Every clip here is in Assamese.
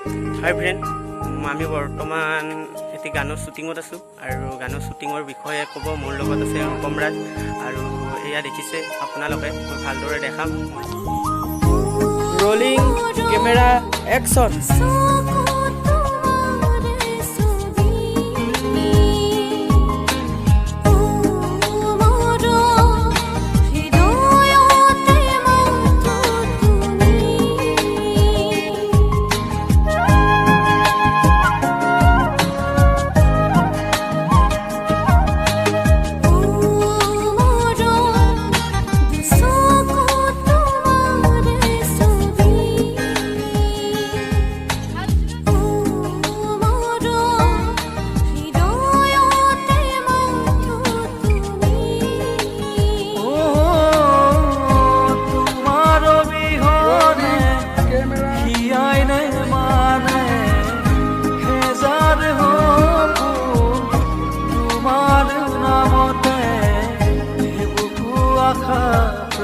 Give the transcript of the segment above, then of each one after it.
हाय फ्रेंड আমি বৰ্তমান এটি গানৰ শ্বুটিঙত আছোঁ আৰু গানৰ শ্বুটিঙৰ বিষয়ে ক'ব মোৰ লগত আছে ৰূপম ৰাজ আৰু এয়া দেখিছে আপোনালোকে মই ভালদৰে দেখাম rolling camera action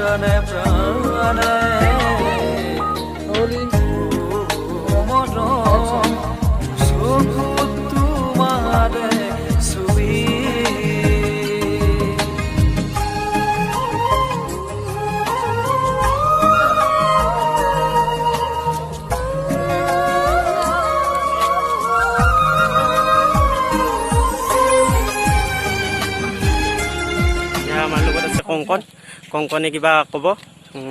prane prane holy moron sukhu tumare subi ya malu kota sekongkon কংকনে কিবা ক'ব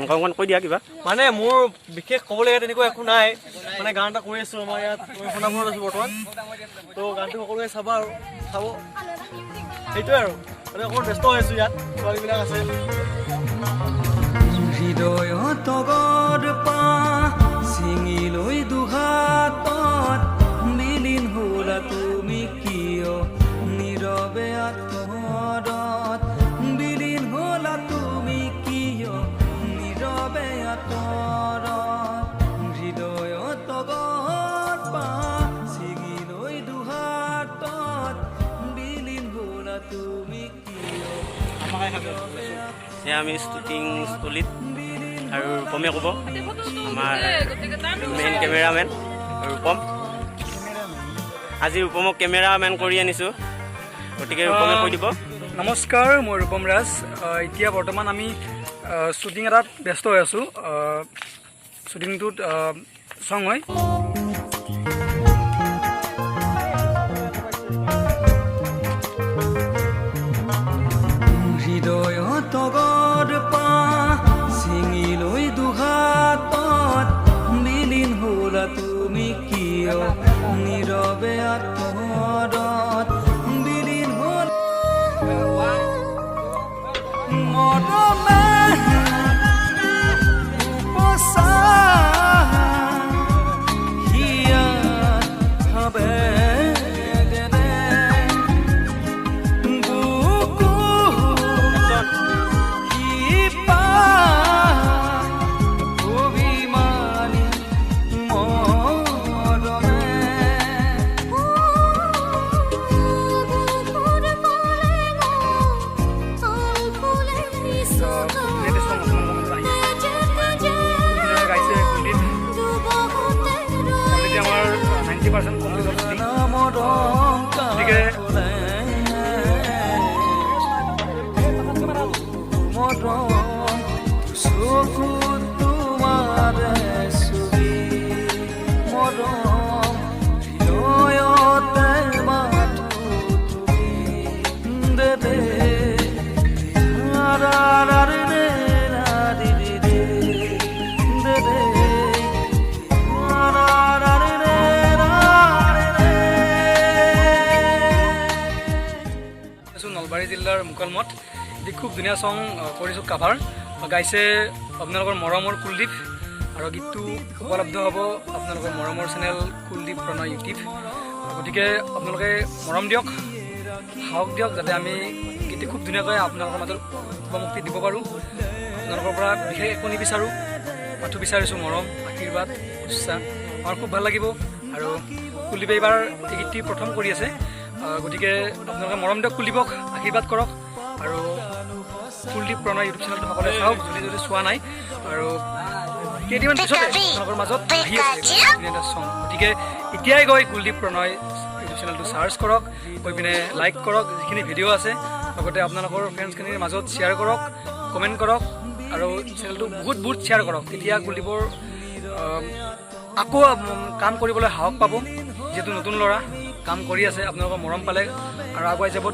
কংকন কৈ দিয়া কিবা মানে মোৰ বিশেষ ক'বলগীয়া তেনেকুৱা একো নাই মানে গান এটা কৰি আছোঁ আমাৰ ইয়াত সোণাপুৰত আছোঁ বৰ্তমান তো গানটো সকলোৱে চাবা আৰু চাব সেইটোৱে আৰু মানে অকণমান ব্যস্ত হৈ আছোঁ ইয়াত ছোৱালীবিলাক আছে হৃদয়ত গড় পা ছিঙি লৈ দুহাতত বিলীন হ'লা তুমি কিয় নীৰৱে আঁতৰত বিলীন হ'লা তুমি কিয় নীৰৱে আঁতৰত হৃদয়ত গড় পা ছিঙি লৈ দুহাতত বিলীন হ'লা তুমি কিয় আমি শ্বুটিং স্থলীত আৰু ৰূপমে ক'ব আমাৰ মেইন কেমেৰামেন ৰূপম আজি ৰূপমক কেমেৰামেন কৰি আনিছোঁ গতিকে ৰূপমে কৈ দিব নমস্কাৰ মই ৰূপম ৰাজ এতিয়া বৰ্তমান আমি শ্বুটিং এটাত ব্যস্ত হৈ আছোঁ শ্বুটিংটোত চং হয় হৃদয়ত গড় পা ছিঙি লৈ দুহাতত বিলীন হ'লা তুমি কিয় নীৰৱে আঁতৰত বিলীন হ'ল মৰমে উপচা হিয়াত ভাবে চকু তোমাৰে ছবি মৰম হৃদয়তে মাথো তুমি দেদে আৰাৰে ৰাৰি দে দেদে আৰাৰে ৰাৰি নলবাৰী জিলাৰ মুকালমত খুব ধুনীয়া চং কৰিছোঁ কাভাৰ গাইছে আপোনালোকৰ মৰমৰ কুলদীপ আৰু গীতটো উপলব্ধ হ'ব আপোনালোকৰ মৰমৰ চেনেল কুলদীপ প্ৰণয় ইউটিউব গতিকে আপোনালোকে মৰম দিয়ক সাহস দিয়ক যাতে আমি গীতটি খুব ধুনীয়াকৈ আপোনালোকৰ মাজত উপমুক্তি দিব পাৰোঁ আপোনালোকৰ পৰা বিশেষ একো নিবিচাৰোঁ মাথো বিচাৰিছোঁ মৰম আশীৰ্বাদ উৎসাহ আমাৰ খুব ভাল লাগিব আৰু কুলদীপে এইবাৰ এই গীতটি প্ৰথম কৰি আছে গতিকে আপোনালোকে মৰম দিয়ক কুলদীপক আশীৰ্বাদ কৰক আৰু কুলদীপ প্ৰণয় ইউটিউব চেনেলটো সকলোৱে চাওক যদি চোৱা নাই আৰু কেইদিনমান পিছতে আপোনালোকৰ মাজত আহি আছে ধুনীয়া এটা চং। গতিকে এতিয়াই গৈ কুলদীপ প্ৰণয় ইউটিউব চেনেলটো চাৰ্চ কৰক, গৈ পিনে লাইক কৰক যিখিনি ভিডিঅ' আছে, লগতে আপোনালোকৰ ফ্ৰেণ্ডছখিনিৰ মাজত শ্বেয়াৰ কৰক, কমেণ্ট কৰক আৰু চেনেলটো বহুত বহুত শ্বেয়াৰ কৰক। তেতিয়া কুলদীপৰ আকৌ কাম কৰিবলৈ সাহস পাব, যিহেতু নতুন ল'ৰা কাম কৰি আছে, আপোনালোকৰ মৰম পালে আৰু আগুৱাই যাব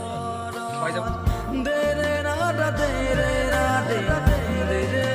দে ৰে ৰা দে ৰে ৰা দে ৰে